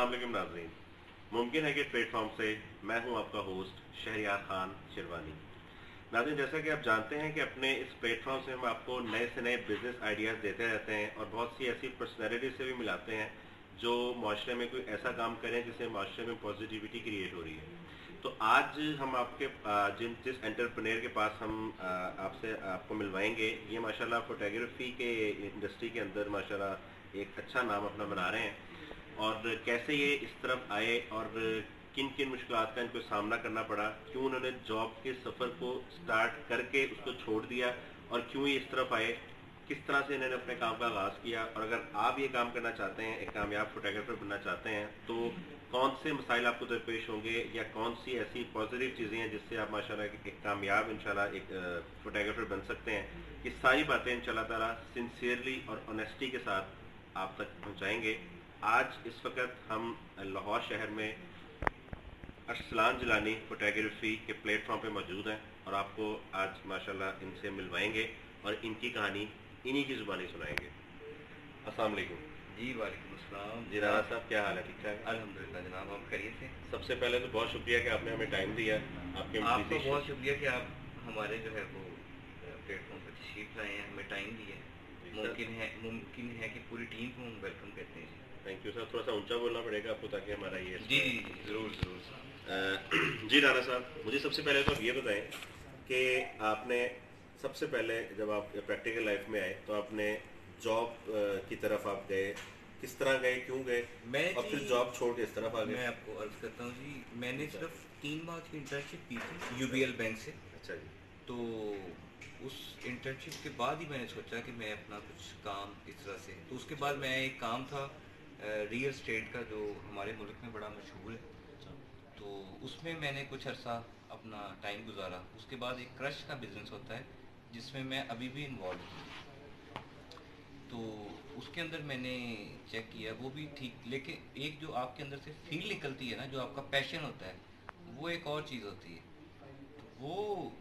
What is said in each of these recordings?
अस्सलाम वालेकुम नाज़रीन। मुमकिन है कि प्लेटफॉर्म से मैं हूं आपका होस्ट शहरियार खान शिरवानी। नाज़रीन, जैसा कि आप जानते हैं कि अपने इस प्लेटफॉर्म से हम आपको नए से नए बिजनेस आइडियाज़ देते रहते हैं और बहुत सी ऐसी पर्सनैलिटी से भी मिलाते हैं जो माशरे में कोई ऐसा काम करें जिससे माशरे में पॉजिटिविटी क्रिएट हो रही है। तो आज हम आपके जिस एंटरप्रेन्योर के पास हम आपसे आपको मिलवाएंगे, ये माशाल्लाह फोटोग्राफी के इंडस्ट्री के अंदर माशाल्लाह एक अच्छा नाम अपना बना रहे हैं। और कैसे ये इस तरफ आए और किन किन मुश्किलात का इनको सामना करना पड़ा, क्यों उन्होंने जॉब के सफ़र को स्टार्ट करके उसको छोड़ दिया और क्यों ये इस तरफ आए, किस तरह से इन्होंने अपने काम का आगाज़ किया। और अगर आप ये काम करना चाहते हैं, एक कामयाब फोटोग्राफर बनना चाहते हैं, तो कौन से मसाइल आपको दरपेश होंगे या कौन सी ऐसी पॉजिटिव चीज़ें हैं जिससे आप माशाल्लाह एक कामयाब इंशाल्लाह एक फोटोग्राफर बन सकते हैं, ये सारी बातें इंशाल्लाह ताला सिंसियरली और ऑनेस्टी के साथ आप तक पहुँचाएँगे। आज इस वक्त हम लाहौर शहर में अरसलान जिलानी फोटोग्राफी के प्लेटफॉर्म पे मौजूद हैं और आपको आज माशाल्लाह इनसे मिलवाएंगे और इनकी कहानी इन्हीं की ज़ुबानी सुनाएंगे। अस्सलाम वालेकुम। जी वालेकुम अस्सलाम। जी राना साहब, क्या हाल है? ठीक ठाक? अल्हम्दुलिल्लाह जनाब, आप खैरियत से? सबसे पहले तो बहुत शुक्रिया कि आपने हमें टाइम दिया। आपका बहुत शुक्रिया कि आप हमारे जो है वो प्लेटफॉर्म पर तशरीफ लाए हैं, हमें टाइम दिया है। मुमकिन है कि पूरी टीम को हम वेलकम कहते हैं। Thank you sir. थोड़ा सा ऊंचा बोलना पड़ेगा आपको ताकि हमारा ये जी ज़रूर ज़रूर। जी राना साहब, मुझे सबसे पहले तो आप ये बताएं कि आपने सबसे पहले जब आप प्रैक्टिकल लाइफ में आए तो आपने जॉब की तरफ आप गए, किस तरह गए, क्यों गए, और फिर जॉब छोड़ के इस तरफ आ गए? मैं आपको अर्ज करता हूँ जी, मैंने सिर्फ 3 माह की इंटर्नशिप की थी यूबीएल बैंक से। अच्छा जी। तो उस इंटर्नशिप के बाद ही मैंने सोचा कि मैं अपना कुछ काम इस तरह से, तो उसके बाद मैं एक काम था रियल स्टेट का जो हमारे मुल्क में बड़ा मशहूर है, तो उसमें मैंने कुछ अर्सा अपना टाइम गुजारा। उसके बाद एक क्रश का बिज़नेस होता है जिसमें मैं अभी भी इन्वॉल्व हूँ, तो उसके अंदर मैंने चेक किया, वो भी ठीक, लेकिन एक जो आपके अंदर से फील निकलती है ना, जो आपका पैशन होता है, वो एक और चीज़ होती है। तो वो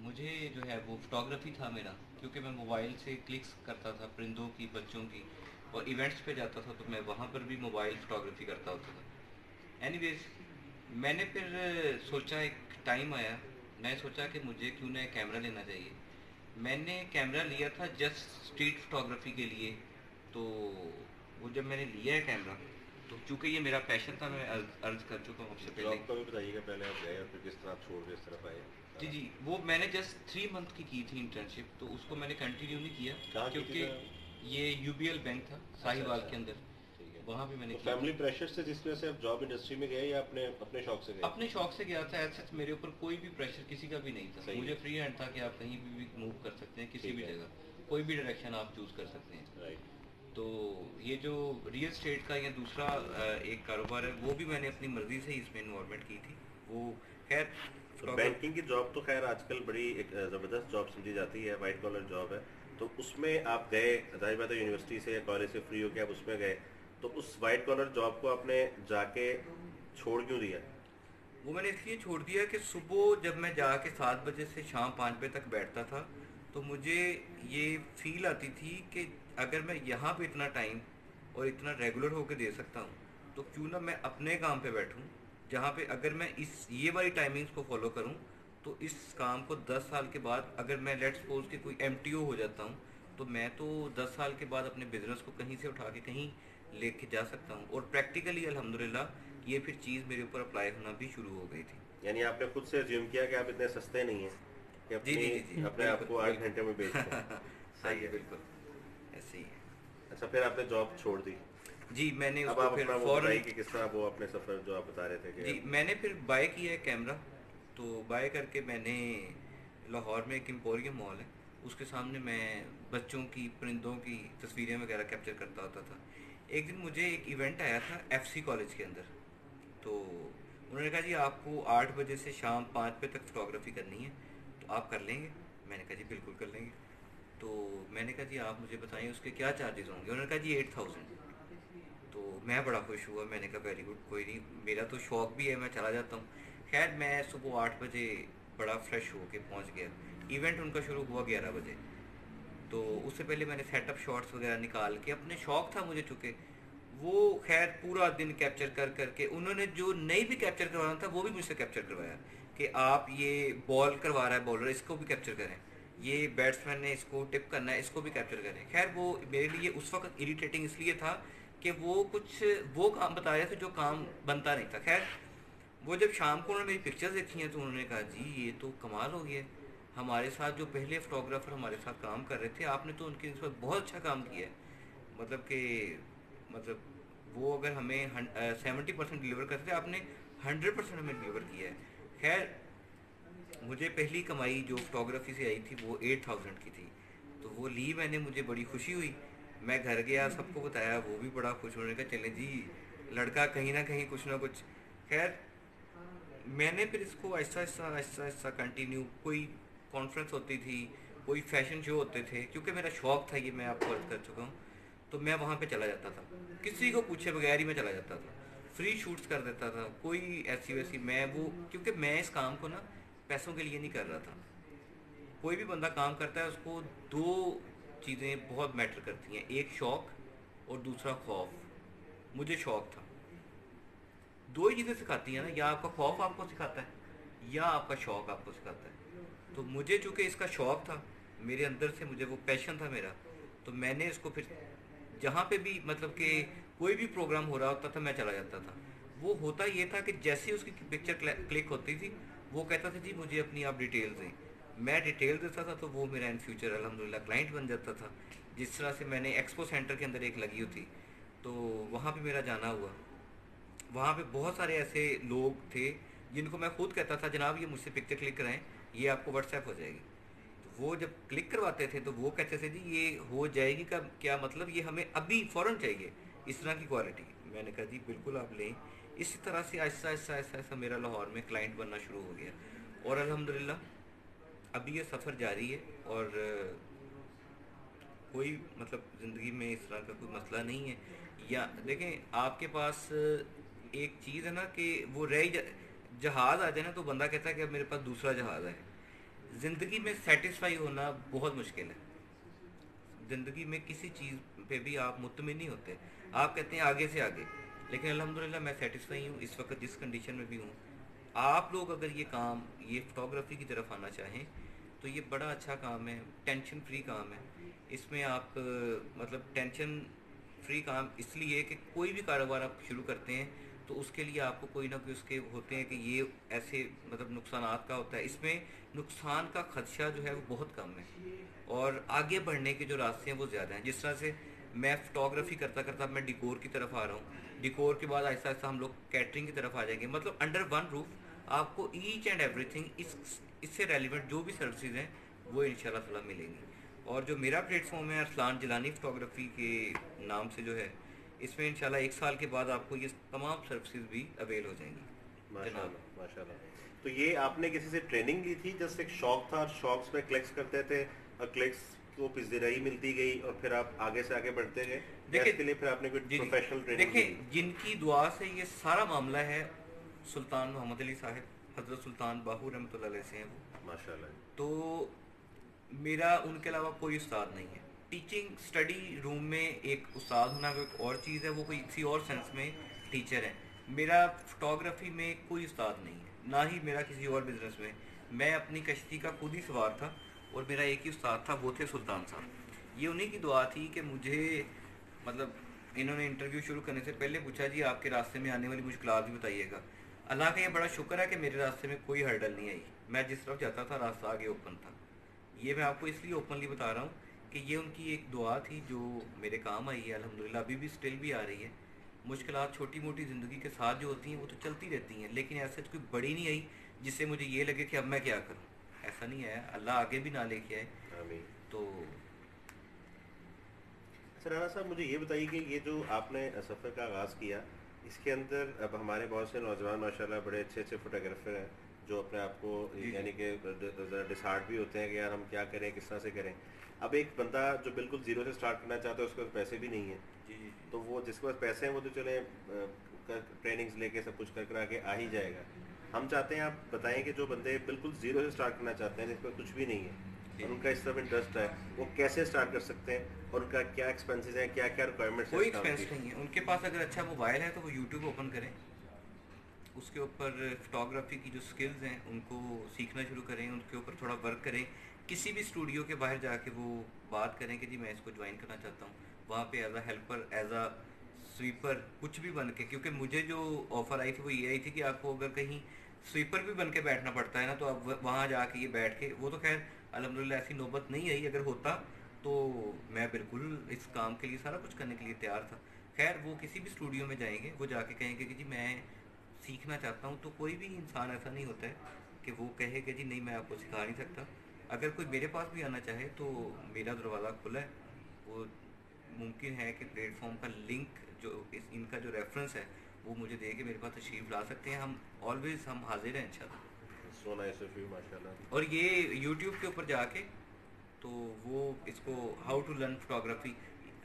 मुझे जो है वो फोटोग्राफी था मेरा, क्योंकि मैं मोबाइल से क्लिक्स करता था परिंदों की, बच्चों की, और इवेंट्स पे जाता था तो मैं वहाँ पर भी मोबाइल फ़ोटोग्राफी करता होता था। एनीवेज, मैंने फिर सोचा, एक टाइम आया, मैं सोचा कि मुझे क्यों ना एक कैमरा लेना चाहिए। मैंने कैमरा लिया था जस्ट स्ट्रीट फोटोग्राफी के लिए। तो वो जब मैंने लिया है कैमरा, तो चूँकि ये मेरा पैशन था, मैं अर्ज कर चुका हूँ आपसे पहले। जॉब का भी बताइएगा, पहले आप गए और फिर किस तरह आप छोड़ के इस तरफ आए? जी जी, वो मैंने जस्ट 3 मंथ की थी इंटर्नशिप, तो उसको मैंने कंटिन्यू नहीं किया कहाँ की थी क्योंकि सर? ये यूबीएल बैंक था साहिवाल के अंदर, ठीक है। वहाँ भी मैंने तो किया फैमिली था। प्रेशर से जिस वजह से आप जॉब इंडस्ट्री में गए या अपने अपने शौक से गए? अपने शौक से गया था, ऐसा मेरे ऊपर कोई भी प्रेशर किसी का भी नहीं था। सही मुझे है। फ्री हैंड था कि आप कहीं भी मूव कर सकते हैं, किसी ठीक भी है। जगह, कोई भी डायरेक्शन आप चूज़ कर सकते हैं। राइट। तो ये जो रियल स्टेट का या दूसरा एक कारोबार है, वो भी मैंने अपनी मर्ज़ी से ही इसमें इन्वॉल्वमेंट की थी। वो खैर तो बैंकिंग की जॉब तो खैर आजकल बड़ी एक ज़बरदस्त जॉब समझी जाती है, वाइट कॉलर जॉब है। तो उसमें आप गए, जाहिर बात है यूनिवर्सिटी से या कॉलेज से फ्री होकर आप उसमें गए, तो उस वाइट कॉलर जॉब को आपने जाके छोड़ क्यों दिया? वो मैंने इसलिए छोड़ दिया कि सुबह जब मैं जाके 7 बजे से शाम 5 बजे तक बैठता था, तो मुझे ये फील आती थी कि अगर मैं यहाँ पे इतना टाइम और इतना रेगुलर होकर दे सकता हूँ, तो क्यों ना मैं अपने काम पे बैठूँ, जहाँ पे अगर मैं इस ये वाली टाइमिंग्स को फॉलो करूँ, तो इस काम को 10 साल के बाद अगर मैं लेट्स सपोज कि कोई एमटीओ हो जाता हूँ, तो मैं तो 10 साल के बाद अपने बिजनेस को कहीं से उठा के कहीं लेके जा सकता हूँ। और प्रैक्टिकली अल्हम्दुलिल्लाह ये फिर चीज़ मेरे ऊपर अप्लाई होना भी शुरू हो गई थी। यानी आपने खुद से अज्यूम किया कि आप इतने सस्ते नहीं हैं कि जी जी अपनी जी जी, अपने आप को 8 घंटे में बेच दें। हाँ सही जी है। बिल्कुल, ऐसे ही है। अच्छा, फिर आपने जॉब छोड़ दी। जी मैंने अब उसको आप फिर अपना वो बताइए फ़ौरन, कि किस तरह वो अपने सफ़र जो आप बता रहे थे जी कि मैंने फिर बाय किया है कैमरा। तो बाय करके मैंने, लाहौर में एक एम्पोरियम मॉल है, उसके सामने मैं बच्चों की, परिंदों की तस्वीरें वगैरह कैप्चर करता होता था। एक दिन मुझे एक इवेंट आया था एफसी कॉलेज के अंदर, तो उन्होंने कहा जी आपको 8 बजे से शाम 5 बजे तक फ़ोटोग्राफी करनी है, तो आप कर लेंगे? मैंने कहा जी बिल्कुल कर लेंगे। तो मैंने कहा जी आप मुझे बताएं उसके क्या चार्जेस होंगे? उन्होंने कहा जी 8000। तो मैं बड़ा खुश हुआ, मैंने कहा वेरी गुड, कोई नहीं, मेरा तो शौक भी है, मैं चला जाता हूँ। खैर मैं सुबह 8 बजे बड़ा फ्रेश होके पहुँच गया। इवेंट उनका शुरू हुआ 11 बजे। तो उससे पहले मैंने सेटअप शॉट्स वगैरह निकाल के, अपने शौक था मुझे, चूँकि वो खैर पूरा दिन कैप्चर कर करके उन्होंने जो नहीं भी कैप्चर करवाना था वो भी मुझसे कैप्चर करवाया कि आप ये बॉल करवा रहा है बॉलर, इसको भी कैप्चर करें, ये बैट्समैन ने इसको टिप करना है, इसको भी कैप्चर करें। खैर वो मेरे लिए उस वक्त इरिटेटिंग इसलिए था कि वो कुछ वो काम बता रहे थे जो काम बनता नहीं था। खैर वो जब शाम को उन्होंने मेरी पिक्चर्स देखी हैं तो उन्होंने कहा जी ये तो कमाल हो गया, हमारे साथ जो पहले फोटोग्राफर हमारे साथ काम कर रहे थे आपने तो उनके इस पर बहुत अच्छा काम किया है। मतलब कि मतलब वो अगर हमें 70% डिलीवर करते थे, आपने 100% हमें डिलीवर किया है। खैर मुझे पहली कमाई जो फोटोग्राफी से आई थी वो 8000 की थी, तो वो ली मैंने, मुझे बड़ी खुशी हुई। मैं घर गया सबको बताया, वो भी बड़ा खुश होने का चले जी लड़का कहीं ना कहीं कुछ ना कुछ। खैर मैंने फिर इसको ऐसा ऐसा ऐसा ऐसा कंटिन्यू, कोई कॉन्फ्रेंस होती थी, कोई फैशन शो होते थे, क्योंकि मेरा शौक था ये मैं आपको अर्ज कर चुका हूँ, तो मैं वहाँ पे चला जाता था, किसी को पूछे बगैर ही मैं चला जाता था, फ्री शूट्स कर देता था, कोई ऐसी वैसी मैं वो, क्योंकि मैं इस काम को ना पैसों के लिए नहीं कर रहा था। कोई भी बंदा काम करता है उसको दो चीज़ें बहुत मैटर करती हैं, एक शौक और दूसरा खौफ। मुझे शौक था, दो ही चीज़ें सिखाती हैं ना, या आपका खौफ आपको सिखाता है या आपका शौक आपको सिखाता है। तो मुझे चूँकि इसका शौक था, मेरे अंदर से मुझे वो पैशन था मेरा, तो मैंने इसको फिर जहाँ पे भी मतलब कि कोई भी प्रोग्राम हो रहा होता था मैं चला जाता था। वो होता ये था कि जैसे ही उसकी पिक्चर क्लिक होती थी वो कहता था जी मुझे अपनी आप डिटेल दें, मैं डिटेल देता था तो वो मेरा इन फ्यूचर अल्हम्दुलिल्लाह क्लाइंट बन जाता था। जिस तरह से मैंने एक्सपो सेंटर के अंदर एक लगी हुई थी, तो वहाँ पे मेरा जाना हुआ, वहाँ पे बहुत सारे ऐसे लोग थे जिनको मैं खुद कहता था जनाब ये मुझसे पिक्चर क्लिक कराएं, ये आपको व्हाट्सएप हो जाएगी। तो वो जब क्लिक करवाते थे तो वो कहते थे जी ये हो जाएगी का क्या मतलब, ये हमें अभी फ़ौरन चाहिए इस तरह की क्वालिटी। मैंने कहा जी बिल्कुल आप लें। इसी तरह से ऐसा ऐसा ऐसा ऐसा मेरा लाहौर में क्लाइंट बनना शुरू हो गया और अल्हम्दुलिल्लाह अभी ये सफ़र जारी है। और कोई मतलब ज़िंदगी में इस तरह का कोई मसला नहीं है। या देखें आपके पास एक चीज़ है ना कि वो जहाज़ आ जाए ना तो बंदा कहता है कि अब मेरे पास दूसरा जहाज़ है। ज़िंदगी में सेटिस्फाई होना बहुत मुश्किल है। ज़िंदगी में किसी चीज़ पे भी आप मुतमिन नहीं होते, आप कहते हैं आगे से आगे, लेकिन अल्हम्दुलिल्लाह मैं सेटिस्फाई हूँ इस वक्त जिस कंडीशन में भी हूँ। आप लोग अगर ये काम, ये फोटोग्राफी की तरफ आना चाहें तो ये बड़ा अच्छा काम है, टेंशन फ्री काम है। इसमें आप मतलब टेंशन फ्री काम इसलिए कि कोई भी कारोबार आप शुरू करते हैं तो उसके लिए आपको कोई ना कोई उसके होते हैं कि ये ऐसे मतलब नुकसानात का होता है। इसमें नुकसान का खदशा जो है वो बहुत कम है और आगे बढ़ने के जो रास्ते हैं वो ज़्यादा हैं। जिस तरह से मैं फ़ोटोग्राफ़ी करता करता मैं डिकोर की तरफ आ रहा हूँ, डिकोर के बाद ऐसा ऐसा हम लोग कैटरिंग की तरफ आ जाएंगे। मतलब अंडर वन रूफ आपको ईच एंड एवरीथिंग इससे रेलिवेंट जो भी सर्विसेज हैं वो इंशाल्लाह ताला मिलेंगी। और जो मेरा प्लेटफॉर्म है अरसलान जिलानी फ़ोटोग्राफ़ी के नाम से जो है, इसमें इंशाल्लाह 1 साल के बाद आपको ये तमाम सर्विसेज भी अवेल हो जाएंगी जनाब। माशाल्लाह माशाल्लाह। तो ये आपने किसी से ट्रेनिंग ली थी, जस्ट एक शौक था और शौक में क्लिक्स करते थे और क्लिक्स को पिज़्ज़ाई मिलती गई और फिर आप आगे से आगे बढ़ते गए? देखिए इसके लिए फिर आपने कोई जी प्रोफेशनल ट्रेनिंग ली? देखिए जिनकी दुआ से ये सारा मामला है, सुल्तान मोहम्मद अली साहब, हज़रत सुल्तान बाहू रहमतुल्लाह अलैह से हैं वो। माशाल्लाह। तो मेरा उनके अलावा कोई उस्ताद नहीं है। टीचिंग स्टडी रूम में एक उस्ताद होना वो एक और चीज़ है, वो कोई किसी और सेंस में टीचर है। मेरा फोटोग्राफी में कोई उस्ताद नहीं है, ना ही मेरा किसी और बिजनेस में। मैं अपनी कश्ती का खुद ही सवार था और मेरा एक ही उस्ताद था, वो थे सुल्तान साहब। ये उन्हीं की दुआ थी कि मुझे मतलब इन्होंने इंटरव्यू शुरू करने से पहले पूछा जी आपके रास्ते में आने वाली मुश्किलात भी बताइएगा। अल्लाह का ये बड़ा शुक्र है कि मेरे रास्ते में कोई हर्डल नहीं आई, मैं जिस तरफ जाता था रास्ता आगे ओपन था। ये मैं आपको इसलिए ओपनली बता रहा हूँ कि ये उनकी एक दुआ थी जो मेरे काम आई है अल्हम्दुलिल्लाह, अभी भी स्टिल भी आ रही है। मुश्किलात छोटी मोटी ज़िंदगी के साथ जो होती हैं वो तो चलती रहती हैं, लेकिन ऐसे तो कोई बड़ी नहीं आई जिससे मुझे ये लगे कि अब मैं क्या करूँ। ऐसा नहीं है, अल्लाह आगे भी ना लेके आए। आमीन। तो अच्छा राना साहब, मुझे ये बताइए कि ये जो आपने सफ़र का आगाज़ किया, इसके अंदर अब हमारे बहुत से नौजवान माशाल्लाह बड़े अच्छे अच्छे फोटोग्राफर हैं जो अपने आप को जी यानी कि ज़रा डिसहार्ट भी होते हैं कि यार हम क्या करें, किस तरह से करें। अब एक बंदा जो बिल्कुल ज़ीरो से स्टार्ट करना चाहता है, उसके पास पैसे भी नहीं है, जी जी तो वो जिसके पास पैसे हैं वो तो चले ट्रेनिंग्स लेके सब कुछ कर करा के आ ही जाएगा। हम चाहते हैं आप बताएं कि जो बंदे बिल्कुल ज़ीरो से स्टार्ट करना चाहते हैं, जिसके पास कुछ भी नहीं है, और उनका इस तरफ इंटरेस्ट है, वो कैसे स्टार्ट कर सकते हैं और उनका क्या एक्सपेंसेस हैं, क्या क्या रिक्वायरमेंट्स हैं कोई इस काम एक्सपेंस की? नहीं है उनके पास। अगर अच्छा मोबाइल है तो वो यूट्यूब ओपन करें, उसके ऊपर फोटोग्राफी की जो स्किल्स हैं उनको सीखना शुरू करें, उनके ऊपर थोड़ा वर्क करें। किसी भी स्टूडियो के बाहर जाके वो बात करें कि जी मैं इसको ज्वाइन करना चाहता हूँ, वहाँ पे as a helper, as a sweeper, कुछ भी बन के। क्योंकि मुझे जो ऑफ़र आई थी वो ये आई थी कि आपको अगर कहीं स्वीपर भी बन के बैठना पड़ता है ना, तो आप वहाँ जाके ये बैठ के, वो तो खैर अल्हम्दुलिल्लाह ऐसी नौबत नहीं आई, अगर होता तो मैं बिल्कुल इस काम के लिए सारा कुछ करने के लिए तैयार था। खैर वो किसी भी स्टूडियो में जाएंगे, वो जाके कहेंगे कि जी मैं सीखना चाहता हूँ, तो कोई भी इंसान ऐसा नहीं होता है कि वो कहे कि जी नहीं मैं आपको सिखा नहीं सकता। अगर कोई मेरे पास भी आना चाहे तो मेरा दरवाज़ा खुला है। वो मुमकिन है कि प्लेटफॉर्म का लिंक जो इनका जो रेफरेंस है वो मुझे दे के मेरे पास तशरीफ़ ला सकते हैं। हम ऑलवेज़ हम हाजिर हैं इंशाल्लाह। सो नाइस ऑफ यू, माशाल्लाह। और ये यूट्यूब के ऊपर जाके तो वो इसको हाउ टू लर्न फोटोग्राफी,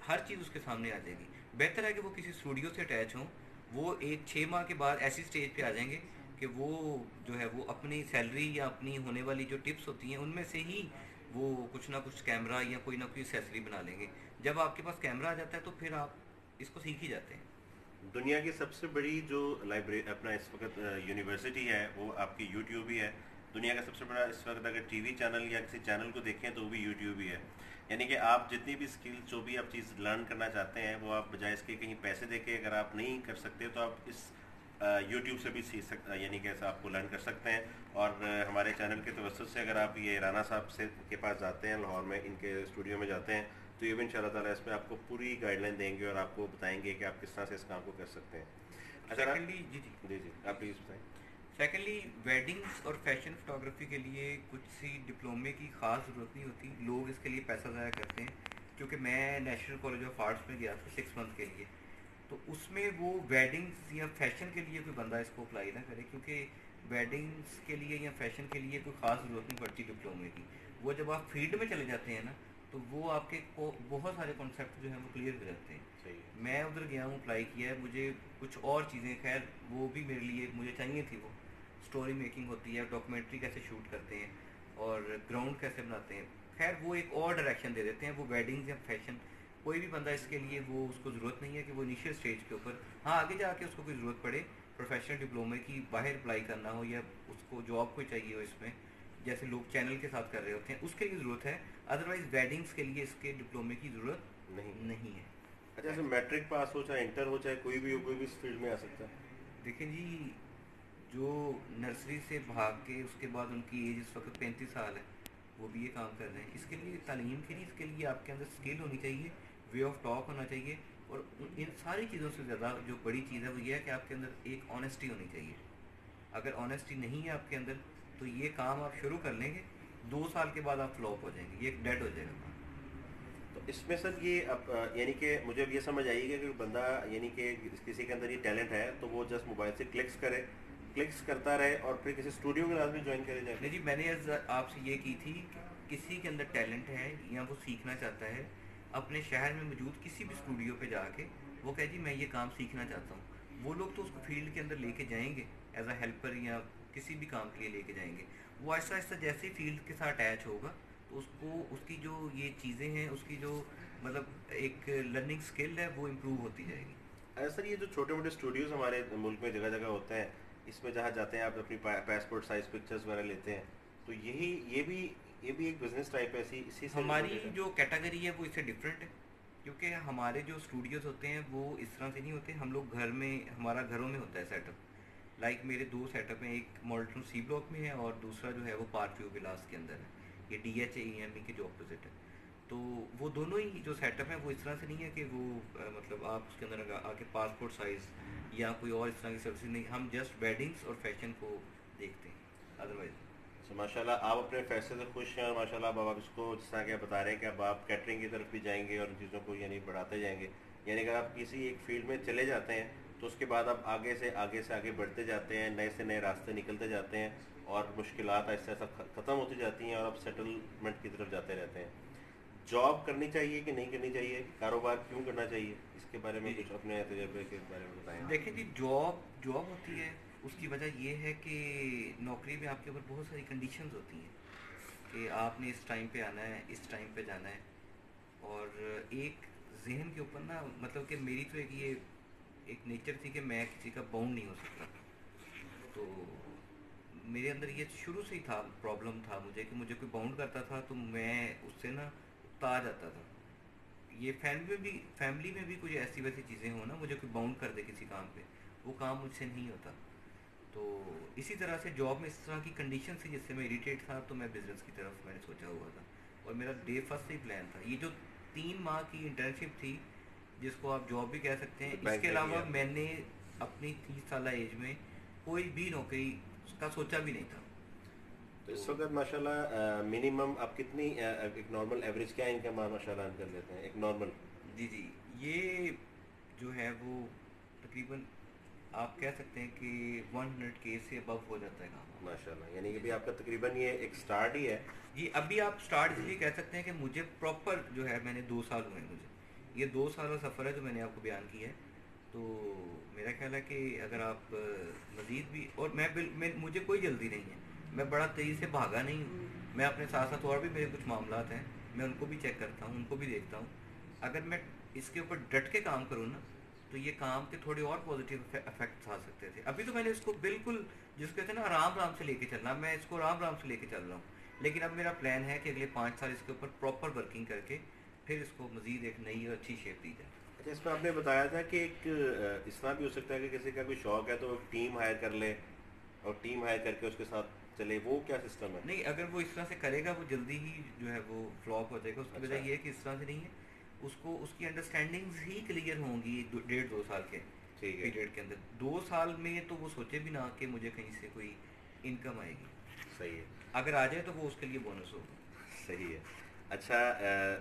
हर चीज़ उसके सामने आ जाएगी। बेहतर है कि वो किसी स्टूडियो से अटैच हों। वो एक 6 माह के बाद ऐसी स्टेज पे आ जाएंगे कि वो जो है वो अपनी सैलरी या अपनी होने वाली जो टिप्स होती हैं उनमें से ही वो कुछ ना कुछ कैमरा या कोई ना कोई एक्सेसरी बना लेंगे। जब आपके पास कैमरा आ जाता है तो फिर आप इसको सीख ही जाते हैं। दुनिया की सबसे बड़ी जो लाइब्रेरी अपना इस वक्त यूनिवर्सिटी है वो आपकी यूट्यूब ही है। दुनिया का सबसे बड़ा इस वक्त अगर टीवी चैनल या किसी चैनल को देखें तो वो भी यूट्यूब ही है। यानी कि आप जितनी भी स्किल, जो भी आप चीज़ लर्न करना चाहते हैं, वो आप बजाय इसके कहीं पैसे दे के अगर आप नहीं कर सकते तो आप इस यूट्यूब से भी सीख सकते, यानी कि ऐसा आपको लर्न कर सकते हैं। और हमारे चैनल के तवज्जुह से अगर आप ये राना साहब से के पास जाते हैं लाहौर में, इनके स्टूडियो में जाते हैं, तो ये भी इंशाल्लाह ताला इसमें आपको पूरी गाइडलाइन देंगे और आपको बताएंगे कि आप किस तरह से इस काम को कर सकते हैं। अच्छा सेकेंडली जी जी जी जी, आप प्लीज़ बताएं। सेकेंडली वेडिंग्स और फैशन फोटोग्राफी के लिए कुछ सी डिप्लोमे की ख़ास ज़रूरत नहीं होती। लोग इसके लिए पैसा ज़ाया करते हैं। क्योंकि मैं नेशनल कॉलेज ऑफ आर्ट्स में गया था 6 मंथ के लिए, तो उसमें वो वेडिंग्स या फैशन के लिए कोई बंदा इसको अप्लाई ना करे, क्योंकि वेडिंग्स के लिए या फैशन के लिए कोई ख़ास ज़रूरत नहीं पड़ती डिप्लोमे की। वो जब आप फील्ड में चले जाते हैं ना, तो वो आपके को बहुत सारे कॉन्सेप्ट जो हैं वो क्लियर हो जाते हैं। सही है। मैं उधर गया हूँ, अप्लाई किया है, मुझे कुछ और चीज़ें, खैर वो भी मेरे लिए मुझे चाहिए थी। वो स्टोरी मेकिंग होती है, डॉक्यूमेंट्री कैसे शूट करते हैं और ग्राउंड कैसे बनाते हैं, खैर वो एक और डायरेक्शन दे देते हैं। वो वेडिंग्स या फैशन कोई भी बंदा इसके लिए, वो उसको ज़रूरत नहीं है कि वो इनिशियल स्टेज के ऊपर, हाँ आगे जाके उसको कोई ज़रूरत पड़े प्रोफेशनल डिप्लोमे की, बाहर अप्लाई करना हो या उसको जॉब कोई चाहिए हो इसमें, जैसे लोग चैनल के साथ कर रहे होते हैं, उसके लिए ज़रूरत है। अदरवाइज़ वेडिंग्स के लिए इसके डिप्लोमे की ज़रूरत नहीं। नहीं है। अच्छा, जैसे मैट्रिक पास हो, चाहे इंटर हो, चाहे कोई भी हो, कोई भी इस फील्ड में आ सकता है? देखिए जी, जो नर्सरी से भाग के उसके बाद उनकी एज इस वक्त 35 साल है, वो भी ये काम कर रहे हैं। इसके लिए तालीम के लिए, इसके लिए आपके अंदर स्किल होनी चाहिए, वे ऑफ टॉक होना चाहिए, और इन सारी चीज़ों से ज़्यादा जो बड़ी चीज़ है वो ये है कि आपके अंदर एक ऑनेस्टी होनी चाहिए। अगर ऑनेस्टी नहीं है आपके अंदर तो ये काम आप शुरू कर लेंगे, 2 साल के बाद आप फ्लॉप हो जाएंगे, ये डेड हो जाएगा काम। तो इसमें सर ये अब यानी कि मुझे अब ये समझ आएगी कि कोई बंदा, यानी कि किसी के अंदर ये टैलेंट है तो वो जस्ट मोबाइल से क्लिक्स करता रहे और फिर किसी स्टूडियो में लाजमी ज्वाइन करे नहीं जाके? जी, मैंने आपसे ये की थी कि किसी के अंदर टैलेंट है या वो सीखना चाहता है, अपने शहर में मौजूद किसी भी स्टूडियो पे जाके वो कहे जी मैं ये काम सीखना चाहता हूँ, वो लोग तो उसको फील्ड के अंदर लेके जाएंगे, एज अ हेल्पर या किसी भी काम के लिए लेके जाएंगे। वो आहिस्ता आहिस्ता जैसे ही फील्ड के साथ अटैच होगा तो उसको उसकी जो ये चीज़ें हैं, उसकी जो मतलब एक लर्निंग स्किल है वो इम्प्रूव होती जाएगी। सर ये जो छोटे मोटे स्टूडियोज हमारे मुल्क में जगह जगह होते हैं, इसमें जहाँ जाते हैं आप अपनी पासपोर्ट साइज पिक्चर्स वगैरह लेते हैं, तो यही ये भी एक बिजनेस टाइप है, इसी से हमारी related है? जो कैटेगरी है वो इससे डिफरेंट है, क्योंकि हमारे जो स्टूडियोज़ होते हैं वो इस तरह से नहीं होते। हम लोग घर में, हमारा घरों में होता है सेटअप। लाइक मेरे 2 सेटअप हैं, एक मॉल्टन सी ब्लॉक में है और दूसरा जो है वो पार्क व्यू विलास के अंदर है, ये DHAEME के जो अपोजिट है। तो वो दोनों ही जो सेटअप है वो इस तरह से नहीं है कि वो मतलब आप उसके अंदर आके पासपोर्ट साइज़ या कोई और इस तरह की सर्विस नहीं, हम जस्ट वेडिंग्स और फैशन को देखते हैं अदरवाइज। तो माशाल्लाह आप अपने फैसले से खुश हैं और माशाल्लाह अब आप इसको जिस तरह कि आप बता रहे हैं कि अब आप कैटरिंग की तरफ भी जाएंगे और इन चीज़ों को यानी बढ़ाते जाएंगे। यानी अगर आप किसी एक फील्ड में चले जाते हैं तो उसके बाद आप आगे से आगे बढ़ते जाते हैं, नए से नए रास्ते निकलते जाते हैं और मुश्किलात ऐसे ऐसा ख़त्म होती जाती हैं और आप सेटलमेंट की तरफ जाते रहते हैं। जॉब करनी चाहिए कि नहीं करनी चाहिए, कारोबार क्यों करना चाहिए, इसके बारे में जी जी, कुछ अपने तजर्बे के बारे में बताएं। देखिए जी, जॉब जॉब होती है, उसकी वजह ये है कि नौकरी में आपके ऊपर बहुत सारी कंडीशंस होती हैं। कि आपने इस टाइम पे आना है, इस टाइम पे जाना है। और एक जहन के ऊपर ना, मतलब कि मेरी तो एक नेचर थी कि मैं किसी का बाउंड नहीं हो सकता। तो मेरे अंदर ये शुरू से ही था, प्रॉब्लम था मुझे कि मुझे कोई बाउंड करता था तो मैं उससे ना उकता जाता था। ये फैमिली में भी कुछ ऐसी वैसी चीज़ें हो ना, मुझे कोई बाउंड कर दे किसी काम पे, वो काम मुझसे नहीं होता। तो इसी तरह से जॉब में इस तरह की कंडीशन थी जिससे मैं इरिटेट था, तो मैं बिज़नेस की तरफ मैंने सोचा हुआ था। और मेरा डे फर्स्ट से ही प्लान था। ये जो 3 माह की इंटर्नशिप थी, जिसको आप जॉब भी कह सकते तो हैं, बैंक इसके में किया अलावा आपने? मैंने अपनी 30 साल एज में कोई भी नौकरी का सोचा भी नहीं था। तो तो इस वक्त माशाल्लाह मिनिमम आप कितनी एक नॉर्मल एवरेज क्या इनकम आप माशाल्लाह earn कर लेते हैं एक नॉर्मल? जी जी, ये जो है वो तकरीबन आप कह सकते हैं कि 100K से अबव हो जाता है काम माशाल्लाह, हमारा। यानी कि जी भी जी आपका तकरीबन ये एक स्टार्ट ही है। जी, अभी आप स्टार्ट इसलिए कह सकते हैं कि मुझे प्रॉपर जो है, मैंने 2 साल हुए हैं मुझे। ये 2 साल का सफ़र है जो मैंने आपको बयान किया है। तो मेरा ख्याल है कि अगर आप मज़ीद भी, और मैं मुझे कोई जल्दी नहीं है, मैं बड़ा तेज़ी से भागा नहीं हूँ। मैं अपने साथ साथ और भी मेरे कुछ मामलात हैं, मैं उनको भी चेक करता हूँ, उनको भी देखता हूँ। अगर मैं इसके ऊपर डट के काम करूँ ना, तो ये काम के थोड़े और पॉजिटिव इफेक्ट्स आ सकते थे। अभी तो मैंने इसको बिल्कुल, जिसको कहते हैं ना आराम आराम से लेके चलना, मैं इसको आराम आराम से लेके चल रहा हूँ। लेकिन अब मेरा प्लान है कि अगले 5 साल इसके ऊपर प्रॉपर वर्किंग करके फिर इसको मज़ीद एक नई और अच्छी शेप दी जाए। अच्छा, इसमें आपने बताया था कि एक इस तरह भी हो सकता है कि किसी का कोई शौक है तो टीम हायर कर ले और टीम हायर करके उसके साथ चले, वो क्या सिस्टम है? नहीं, अगर वो इस तरह से करेगा वो जल्दी ही जो है वो फ्लॉप हो जाएगा। उसकी अच्छा, वजह ये है कि इस तरह से नहीं है, उसको उसकी अंडरस्टैंडिंग्स ही क्लियर होंगी 1.5-2 साल के ठीक है। पीरियड के अंदर। 2 साल में तो वो सोचे भी ना कि मुझे कहीं से कोई इनकम आएगी। सही है। अगर आ जाए तो वो उसके लिए बोनस होगा। सही है। अच्छा,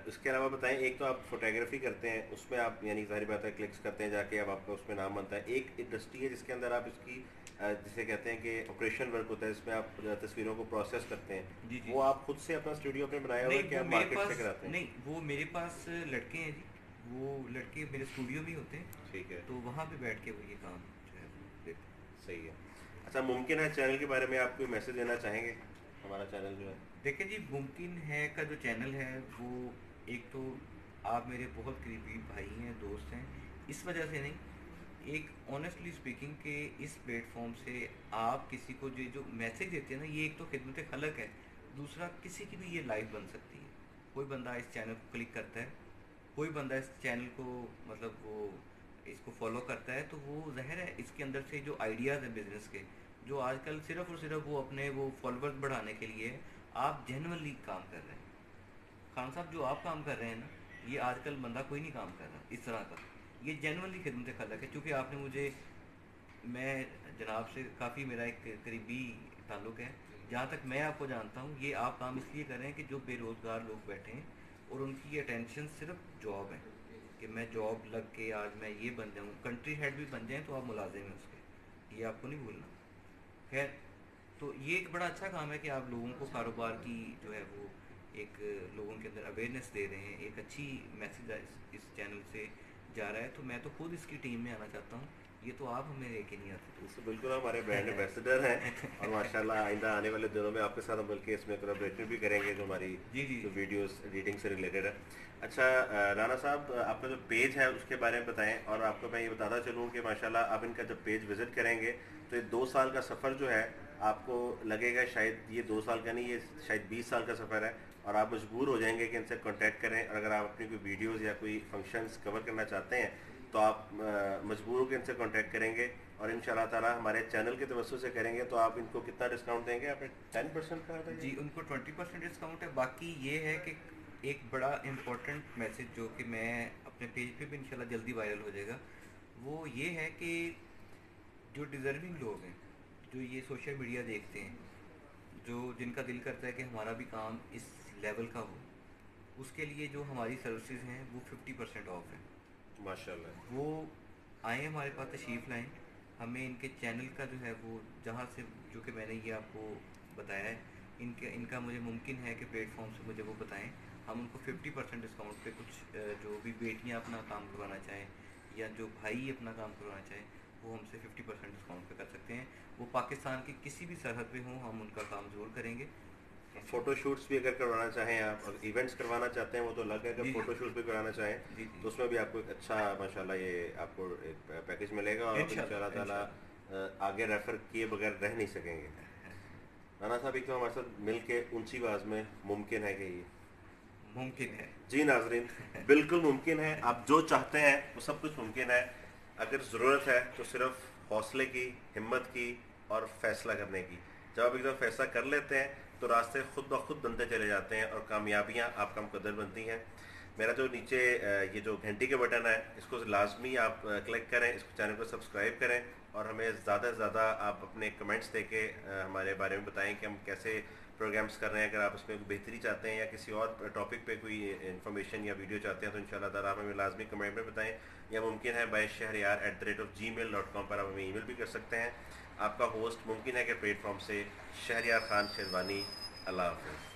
उसके अलावा बताएं, एक तो आप फोटोग्राफी करते हैं, उसमें आप यानी ज़ाहिर बात है क्लिक्स करते हैं जाके, अब आपका उसमें नाम बनता है। एक इंडस्ट्री है जिसके अंदर आप इसकी जिसे कहते हैं कि ऑपरेशन वर्क होता है, इसमें आप तस्वीरों को प्रोसेस करते हैं। जी जी। वो आप खुद से अपना स्टूडियो अपने बनाया हुआ नहीं, है कि वो आप मेरे मार्केट से पास कराते हैं? नहीं, वो मेरे पास लड़के हैं जी। वो लड़के मेरे स्टूडियो में ही होते हैं, ठीक है। तो वहाँ पे बैठ के वो ये काम जो है वो देते हैं। सही है। अच्छा, मुमकिन है चैनल के बारे में आप कोई मैसेज देना चाहेंगे? हमारा चैनल जो है। देखिए जी, मुमकिन है का जो चैनल है वो, एक तो आप मेरे बहुत करीबी भाई हैं, दोस्त हैं, इस वजह से नहीं, एक ऑनेस्टली स्पीकिंग के इस प्लेटफॉर्म से आप किसी को जो जो मैसेज देते हैं ना, ये एक तो खिदमत खलक है। दूसरा, किसी की भी ये लाइफ बन सकती है। कोई बंदा इस चैनल को क्लिक करता है, कोई बंदा इस चैनल को, मतलब वो इसको फॉलो करता है, तो वो ज़ाहिर है इसके अंदर से जो आइडियाज़ हैं बिज़नेस के, जो आजकल सिर्फ़ और सिर्फ वो अपने वो फॉलोअर्स बढ़ाने के लिए, आप जेन्युइनली काम कर रहे हैं। खान साहब, जो आप काम कर रहे हैं ना, ये आजकल बंदा कोई नहीं काम कर रहा इस तरह का। ये जेन्युइनली खिदमत खलक है। चूँकि आपने मुझे, मैं जनाब से काफ़ी मेरा एक करीबी ताल्लुक़ है। जहाँ तक मैं आपको जानता हूँ, ये आप काम इसलिए कर रहे हैं कि जो बेरोज़गार लोग बैठे हैं और उनकी अटेंशन सिर्फ जॉब है, कि मैं जॉब लग के आज मैं ये बन जाऊँ, कंट्री हेड भी बन जाएँ तो आप मुलाजिम हैं उसके, ये आपको नहीं भूलना। खैर, तो ये एक बड़ा अच्छा काम है कि आप लोगों को कारोबार की जो है वो एक, लोगों के अंदर अवेयरनेस दे रहे हैं। एक अच्छी मैसेज इस चैनल से जा रहा है, तो मैं तो खुद इसकी टीम में आना चाहता हूँ। ये तो आप हमें लेके नहीं इससे बिल्कुल हमारे ब्रांड आते। एम्बेसडर हैं। और माशाल्लाह आइंदा आने वाले दिनों में आपके साथ हम बल्कि इसमें कोलैबोरेशन भी करेंगे जो हमारी जी जी। जो वीडियोस एडिटिंग से रिलेटेड है। अच्छा, राना साहब, आपका जो पेज है उसके बारे में बताएं। और आपको मैं ये बताता चलूँ कि माशाल्लाह आप इनका जब पेज विज़िट करेंगे तो ये 2 साल का सफ़र जो है, आपको लगेगा शायद ये 2 साल का नहीं, ये शायद 20 साल का सफ़र है। और आप मजबूर हो जाएंगे कि इनसे कांटेक्ट करें। और अगर आप अपनी कोई वीडियोस या कोई फंक्शंस कवर करना चाहते हैं तो आप मजबूर होकर इनसे कांटेक्ट करेंगे। और इंशाल्लाह ताला हमारे चैनल के तवज्जो से करेंगे तो आप इनको कितना डिस्काउंट देंगे? आपने 10% कहा था जी, ये? उनको 20% डिस्काउंट है। बाकी ये है कि एक बड़ा इम्पोर्टेंट मैसेज जो कि मैं अपने पेज पे भी इंशाल्लाह जल्दी वायरल हो जाएगा, वो ये है कि जो डिज़र्विंग लोग हैं, जो ये सोशल मीडिया देखते हैं, जो जिनका दिल करता है कि हमारा भी काम इस लेवल का हो, उसके लिए जो हमारी सर्विसेज हैं वो 50% ऑफ है। माशाल्लाह। वो आएँ, हमारे पास तशरीफ़ लाएँ। हमें इनके चैनल का जो है वो, जहाँ से, जो कि मैंने ये आपको बताया है, इनका मुझे मुमकिन है कि प्लेटफॉर्म से मुझे वो बताएं। हम उनको 50% डिस्काउंट पे कुछ जो भी बेटियां अपना काम करवाना चाहें या जो भाई अपना काम करवाना चाहें, वो हमसे 50% डिस्काउंट पे कर सकते हैं। वो पाकिस्तान की किसी भी सरहद पे हों, हम उनका काम ज़रूर करेंगे। फ़ोटो शूट्स भी अगर करवाना चाहें आप, और इवेंट्स करवाना चाहते हैं वो तो अलग है, अगर जी फ़ोटो शूट भी कराना चाहें जी जी तो उसमें भी आपको एक अच्छा माशाल्लाह ये आपको एक पैकेज मिलेगा, और आप इंशाल्लाह इंशाल्लाह ताला इंशाल्लाह। आगे रेफ़र किए बगैर रह नहीं सकेंगे। राना साहब एक तो हमारे साथ मिल के ऊंची आवाज़ में मुमकिन है कि ये मुमकिन है। जी नाजरीन, बिल्कुल मुमकिन है। आप जो चाहते हैं वो सब कुछ मुमकिन है। अगर ज़रूरत है तो सिर्फ हौसले की, हिम्मत की और फैसला करने की। जब आप एकदम फैसला कर लेते हैं तो रास्ते खुद ब खुद बनते चले जाते हैं और कामयाबियां आपका मुकद्दर बनती हैं। मेरा जो नीचे ये जो घंटी के बटन है इसको लाजमी आप क्लिक करें, इसको चैनल को सब्सक्राइब करें, और हमें ज़्यादा से ज़्यादा आप अपने कमेंट्स देके हमारे बारे में बताएं कि हम कैसे प्रोग्राम्स कर रहे हैं। अगर आप इसमें कोई बेहतरी चाहते हैं या किसी और टॉपिक पे कोई इन्फॉर्मेशन या वीडियो चाहते हैं तो इंशाल्लाह ताला आप हमें लाजमी कमेंट में बताएं, या मुमकिन है bayshahriyar@gmail.com पर आप हमें ईमेल भी कर सकते हैं। आपका होस्ट मुमकिन है कि प्लेटफॉर्म से शहरयार खान शेरवानी। अल्लाह हाफ़िज़।